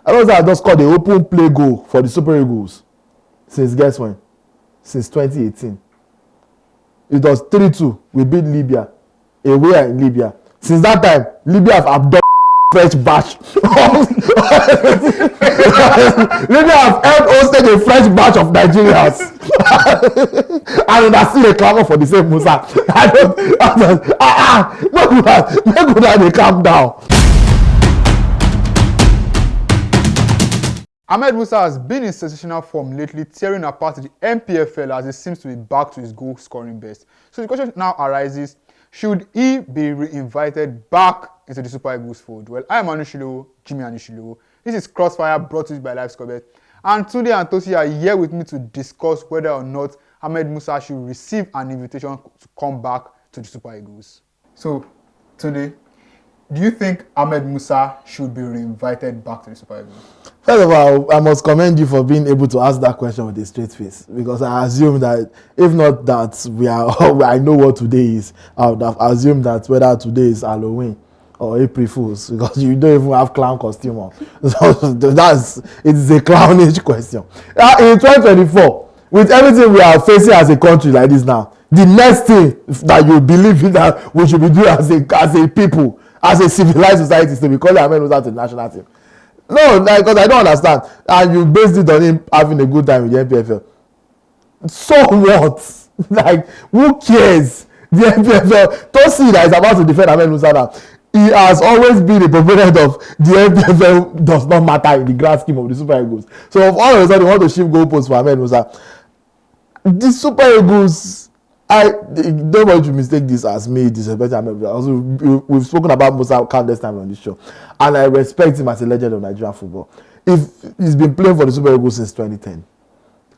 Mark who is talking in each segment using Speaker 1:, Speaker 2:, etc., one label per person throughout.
Speaker 1: Aloza just scored the open play goal for the Super Eagles since guess when? Since 2018. It was 3-2. We beat Libya. Away in Libya. Since that time, Libya have abducted French batch. Libya have hosted a French batch of Nigerians. And that's still a clamor for the same Musa. Make good they calm down.
Speaker 2: Ahmed Musa has been in sensational form lately, tearing apart the MPFL as he seems to be back to his goal scoring best. So the question now arises, should he be re-invited back into the Super Eagles fold? Well, I am Anushilo, Jimmy Anushilo. This is Crossfire brought to you by LifeScorebet. And Tunde and Tosi are here with me to discuss whether or not Ahmed Musa should receive an invitation to come back to the Super Eagles. So, Tunde, do you think Ahmed Musa should be re-invited back to the Super Eagles?
Speaker 1: First of all, I must commend you for being able to ask that question with a straight face, because I assume that if not that I know what today is, I would have assumed that whether today is Halloween or April Fools, because you don't even have clown costume on. So it's a clownish question. In 2024, with everything we are facing as a country like this now, the next thing that you believe in that we should be doing as a people, as a civilized society, is to be calling Ahmed Musa to the national team. No, because I don't understand. And you based it on him having a good time with the MPFL. So what? Like, who cares? The MPFL, Tosi that is about to defend Ahmed Musa now, he has always been a proponent of the MPFL does not matter in the grand scheme of the Super Eagles. So if all of a sudden you want to shift goalposts for Ahmed Musa, the Super Eagles, I don't want to mistake this as me disrespecting Ahmed Musa. Also, we've spoken about Musa countless times on this show, and I respect him as a legend of Nigerian football. If he's been playing for the Super Eagles since 2010,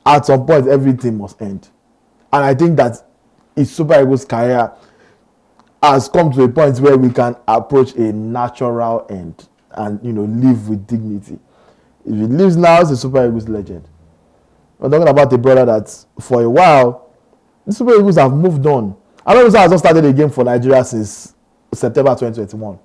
Speaker 1: at some point everything must end, and I think that his Super Eagles career has come to a point where we can approach a natural end and live with dignity. If he lives now as a Super Eagles legend, we're talking about a brother that for a while the Super Eagles have moved on. Ahmed Musa has not started a game for Nigeria since September 2021.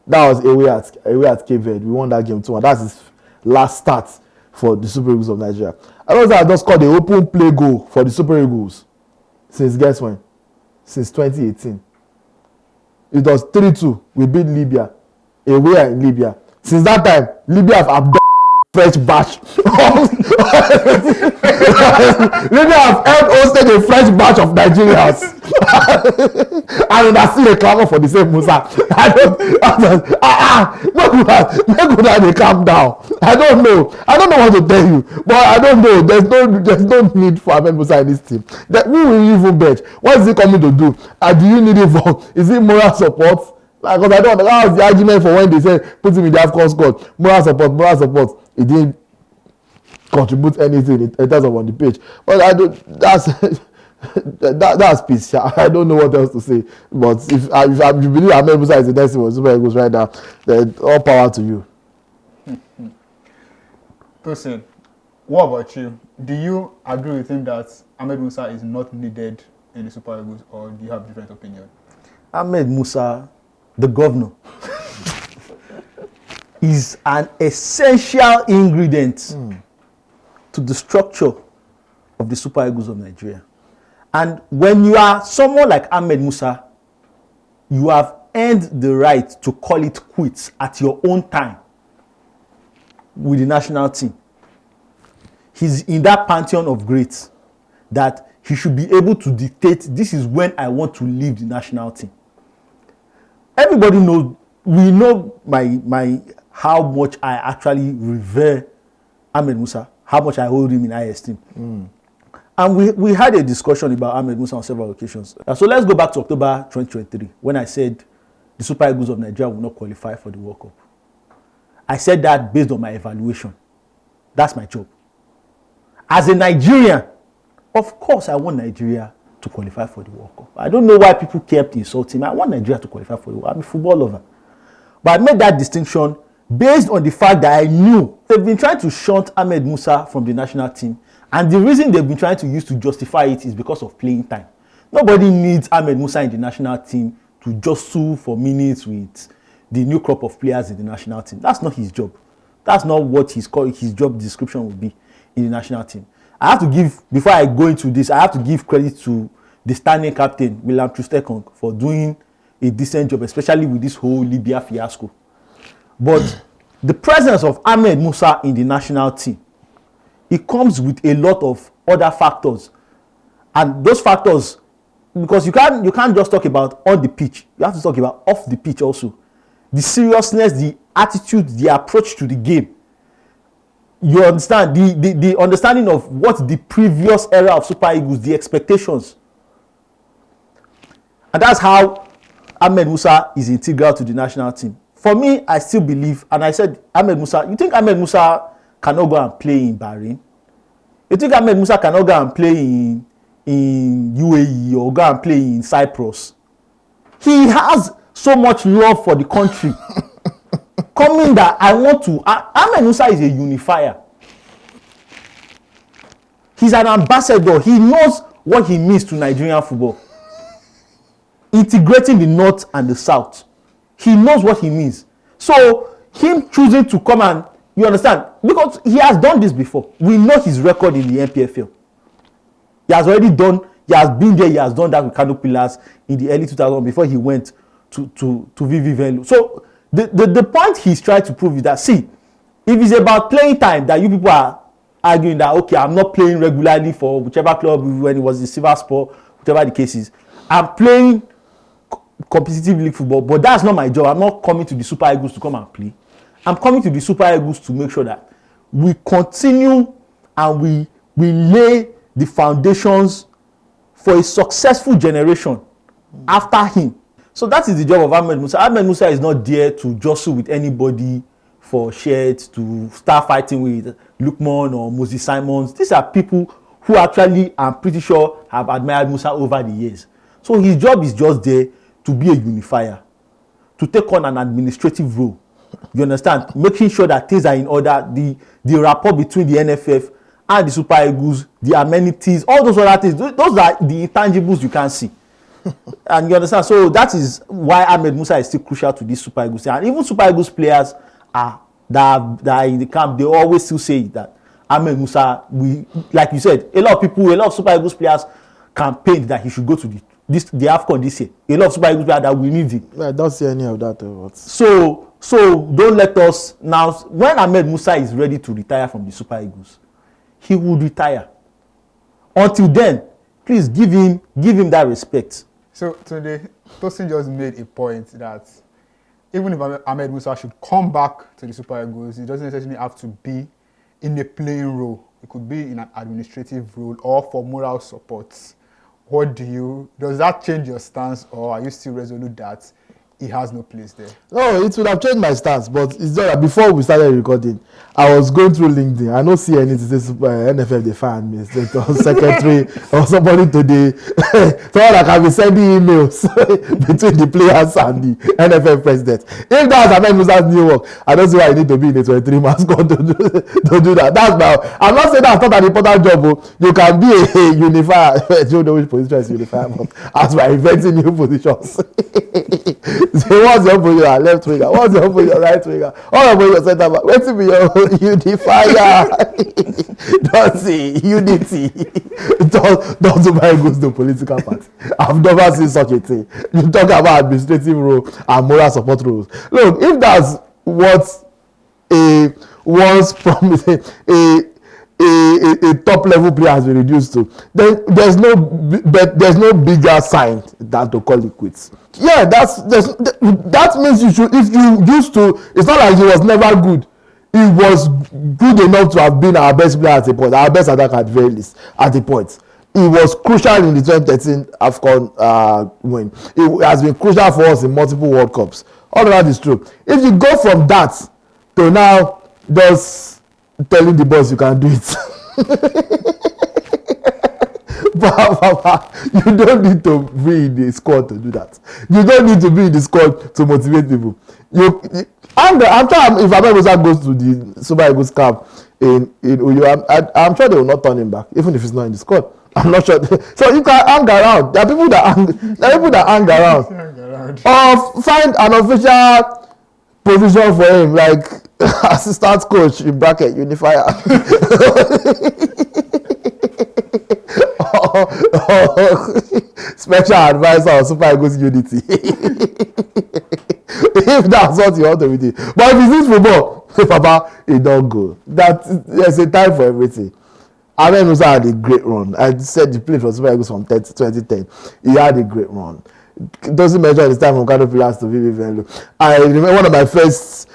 Speaker 1: That was away at Cape Verde. We won that game 2-1. That's his last start for the Super Eagles of Nigeria. Ahmed Musa has just scored the open play goal for the Super Eagles since guess when? Since 2018. It was 3-2. We beat Libya. Away in Libya. Since that time, Libya have abducted French batch. Libya have hosted a French batch of Nigerians. And that's still a clamor for the same Musa. Make good they calm down. I don't know what to tell you, but I don't know. There's no need for Ahmed Musa in this team. Who will you even bench? What is he coming to do? Do you need him for? Is it moral support? Because I don't know. That was the argument for when they said put him in the AFCON squad. Moral support. He didn't contribute anything in terms of on the pitch. But I don't. That's peace. I don't know what else to say. But if you believe Ahmed Musa is the next one Super Eagles right now, then all power to you.
Speaker 2: Person, what about you? Do you agree with him that Ahmed Musa is not needed in the Super Eagles, or do you have a different opinion?
Speaker 3: Ahmed Musa, the governor, is an essential ingredient to the structure of the Super Eagles of Nigeria. And when you are someone like Ahmed Musa, you have earned the right to call it quits at your own time with the national team. He's in that pantheon of greats that he should be able to dictate, this is when I want to leave the national team. Everybody knows, we know my how much I actually revere Ahmed Musa, how much I hold him in high esteem. And we had a discussion about Ahmed Musa on several occasions. So let's go back to October 2023, when I said the Super Eagles of Nigeria will not qualify for the World Cup. I said that based on my evaluation. That's my job. As a Nigerian, of course I want Nigeria to qualify for the World Cup. I don't know why people kept insulting me. I want Nigeria to qualify for the World Cup. I'm a football lover. But I made that distinction based on the fact that I knew they've been trying to shunt Ahmed Musa from the national team. And the reason they've been trying to use to justify it is because of playing time. Nobody needs Ahmed Musa in the national team to just sue for minutes with the new crop of players in the national team. That's not his job. That's not what his job description would be in the national team. I have to give, before I go into this, I have to give credit to the standing captain, William Troost-Ekong, for doing a decent job, especially with this whole Libya fiasco. But the presence of Ahmed Musa in the national team, it comes with a lot of other factors. And those factors, because you can't just talk about on the pitch, you have to talk about off the pitch also. The seriousness, the attitude, the approach to the game. You understand the understanding of what the previous era of Super Eagles, the expectations. And that's how Ahmed Musa is integral to the national team. For me, I still believe, and I said, Ahmed Musa, you think Ahmed Musa cannot go and play in Bahrain? You think Ahmed Musa cannot go and play in UAE or go and play in Cyprus? He has so much love for the country. Coming that I want to, Ahmed Musa is a unifier. He's an ambassador. He knows what he means to Nigerian football. Integrating the North and the South. He knows what he means. So, him choosing to come and, you understand, because he has done this before. We know his record in the NPFL. He has already done, he has been there, he has done that with Kano Pillars in the early 2000s before he went to VV Venlo. So, the point he's trying to prove is that, see, if it's about playing time, that you people are arguing that, okay, I'm not playing regularly for whichever club when it was the Silver Sport, whatever the case is. I'm playing competitive league football, but that's not my job. I'm not coming to the Super Eagles to come and play. I'm coming to the Super Eagles to make sure that we continue and we lay the foundations for a successful generation after him. So that is the job of Ahmed Musa. Ahmed Musa is not there to jostle with anybody for shirts, to start fighting with Lukman or Moses Simons. These are people who actually, I'm pretty sure, have admired Musa over the years. So his job is just there to be a unifier, to take on an administrative role. You understand? Making sure that things are in order, the rapport between the NFF and the Super Eagles, the amenities, all those other things, those are the intangibles you can't see. And you understand? So that is why Ahmed Musa is still crucial to this Super Eagles. And even Super Eagles players that are in the camp, they always still say that Ahmed Musa, like you said, a lot of Super Eagles players campaigned that he should go to the AFCON this year. A lot of Super Eagles players that we need him.
Speaker 1: I don't see any of that.
Speaker 3: So don't let us now. When Ahmed Musa is ready to retire from the Super Eagles, he would retire. Until then, please give him that respect.
Speaker 2: So today, Tosin just made a point that even if Ahmed Musa should come back to the Super Eagles, he doesn't necessarily have to be in a playing role. It could be in an administrative role or for moral support. Does that change your stance, or are you still resolute that he has no place there?
Speaker 1: No, it would have changed my stance, but it's just that before we started recording, I was going through LinkedIn. I don't see anything to say NFF they find me, secretary or somebody today, someone that can be sending emails between the players and the NFF president. If that's Ahmed Musa's new work, I don't see why I need to be in a 23-man squad to do that. That's now. I'm not saying that's not an important job. You can be a unifier. I don't know which position is unifier, but as we're inventing new positions. So what's your position? Left winger. What's your position? Right winger. All of your center back. Wait till be your unifier. Don't see unity. Don't Super Eagles the political party. I've never seen such a thing. You talk about administrative role and moral support roles. Look, if that's what a once promising a top level player has been reduced to, then there's no bigger sign than to call it quits. Yeah, that means you should, if you used to, it's not like he was never good. He was good enough to have been our best player at a point, our best attacker at the very least at a point. He was crucial in the 2013 AFCON win. It has been crucial for us in multiple World Cups. All of that is true. If you go from that to now just telling the boys you can do it. You don't need to be in the squad to do that. You don't need to be in the squad to motivate people. I'm sure if Ahmed Musa goes to the Super Eagles camp in Uyo, I'm sure they will not turn him back, even if he's not in the squad. I'm not sure. So you can hang around. There are people that hang around. Or find an official position for him, like assistant coach in bracket unifier. Special advisor on Super Eagles Unity. If that's what you want to do. But if it's this football, Papa, it don't go. There's a time for everything. Ahmed Musa had a great run. I said he played for Super Eagles from 2010. He had a great run. It doesn't measure his time from Kano Pillars to VV Venlo. I remember one of my first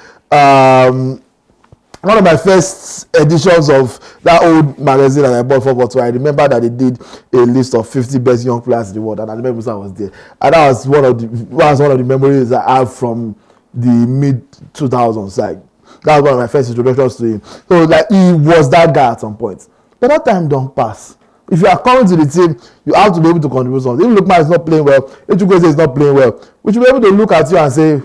Speaker 1: editions of that old magazine that I bought for Porto. I remember that they did a list of 50 best young players in the world, and Ahmed Musa was there. And that was one of the memories I have from the mid 2000s. Like that was one of my first introductions to him. So like he was that guy at some point. But that time don't pass. If you are coming to the team, you have to be able to contribute something. If Lukman is not playing well, Echukwueze is not playing well, we should be able to look at you and say,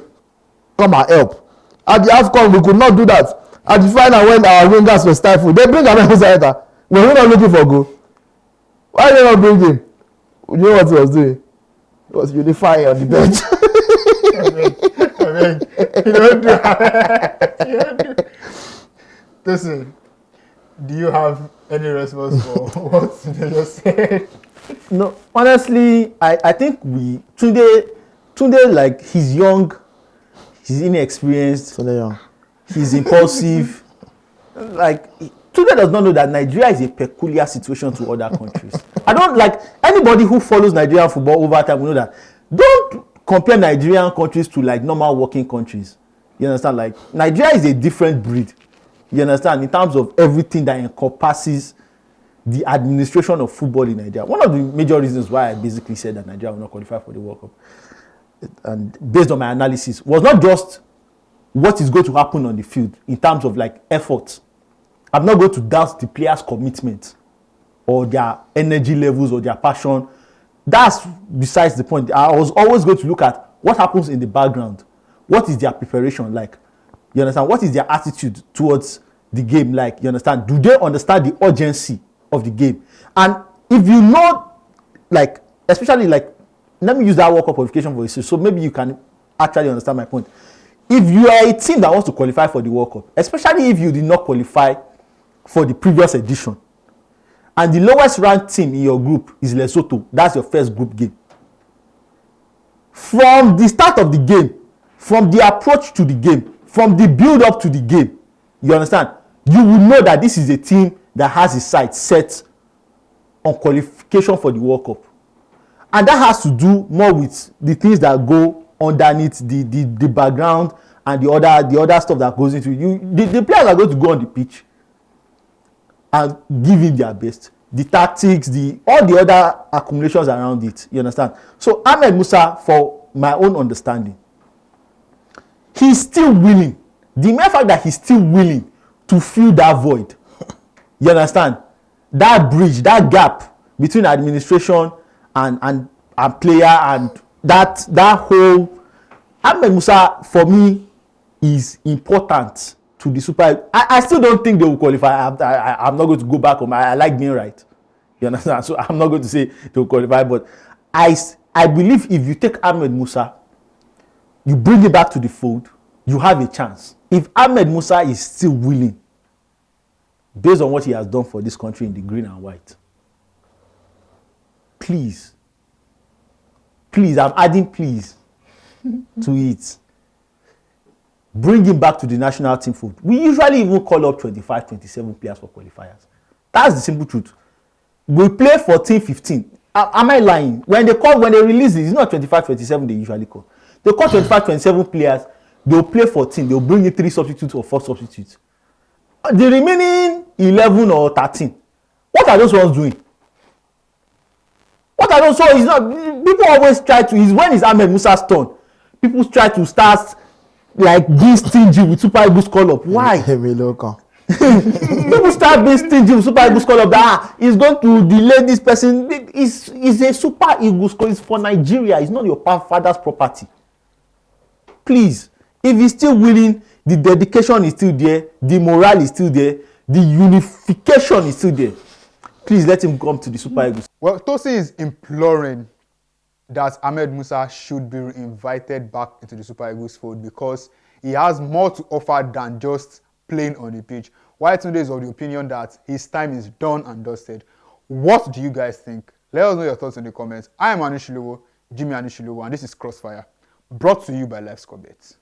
Speaker 1: come and help. At the AFCON, we could not do that. At the final, when our wingers were stifled, they bring Ahmed Musa Enter. Were we not looking for goal? Why did they not bring him? You know what he was doing? He was unifying on the bench.
Speaker 2: You don't do that. Listen, do you have any response for what they just said?
Speaker 3: No, honestly, I think Tunde, like, he's young, he's inexperienced, he's impulsive. Like, Tunde does not know that Nigeria is a peculiar situation to other countries. I don't like anybody who follows Nigerian football over time will know that. Don't compare Nigerian countries to like normal working countries. You understand? Like, Nigeria is a different breed. You understand? In terms of everything that encompasses the administration of football in Nigeria. One of the major reasons why I basically said that Nigeria will not qualify for the World Cup, and based on my analysis, was not just what is going to happen on the field in terms of like effort. I'm not going to doubt the players' commitment or their energy levels or their passion. That's besides the point. I was always going to look at what happens in the background. What is their preparation like? You understand? What is their attitude towards the game like? You understand? Do they understand the urgency of the game? And if you know, like, especially like, let me use that World Cup qualification for you, so maybe you can actually understand my point. If you are a team that wants to qualify for the World Cup, especially if you did not qualify for the previous edition, and the lowest ranked team in your group is Lesotho, that's your first group game. From the start of the game, from the approach to the game, from the build up to the game, you understand? You will know that this is a team that has its sights set on qualification for the World Cup. And that has to do more with the things that go underneath the background and the other stuff that goes into it. The players are going to go on the pitch and give in their best. The tactics, all the other accumulations around it. You understand? So Ahmed Musa, for my own understanding, he's still willing. The mere fact that he's still willing to fill that void. You understand? That bridge, that gap between administration and player, and that whole Ahmed Musa, for me, is important to the Super. I still don't think they will qualify. I'm not going to go back on I like being right. You understand? So I'm not going to say they will qualify, but I believe if you take Ahmed Musa, you bring him back to the fold, you have a chance. If Ahmed Musa is still willing, based on what he has done for this country in the green and white, please, I'm adding please to it. Bring him back to the national team fold. We usually even call up 25, 27 players for qualifiers. That's the simple truth. We play 14, 15. Am I lying? When they release it, it's not 25, 27 they usually call. They call 25, 27 players. They'll play 14. They'll bring in 3 substitutes or 4 substitutes. The remaining 11 or 13, what are those ones doing? What are those? So it's not. People always try to. When it's Ahmed Musa's turn, people try to start like being stingy with Super Eagles call-up. Why? People start being stingy with Super Eagles call-up. That he's going to delay this person. It's a Super Eagles call. It's for Nigeria. It's not your father's property. Please, if he's still willing, the dedication is still there, the morale is still there, the unification is still there. Please let him come to the Super Eagles.
Speaker 2: Well, Tosin is imploring that Ahmed Musa should be invited back into the Super Eagles fold because he has more to offer than just playing on the pitch. While Tunde is of the opinion that his time is done and dusted. What do you guys think? Let us know your thoughts in the comments. I am Anishilowo, Jimmy Anishilowo, and this is Crossfire, brought to you by LifeScore Bet.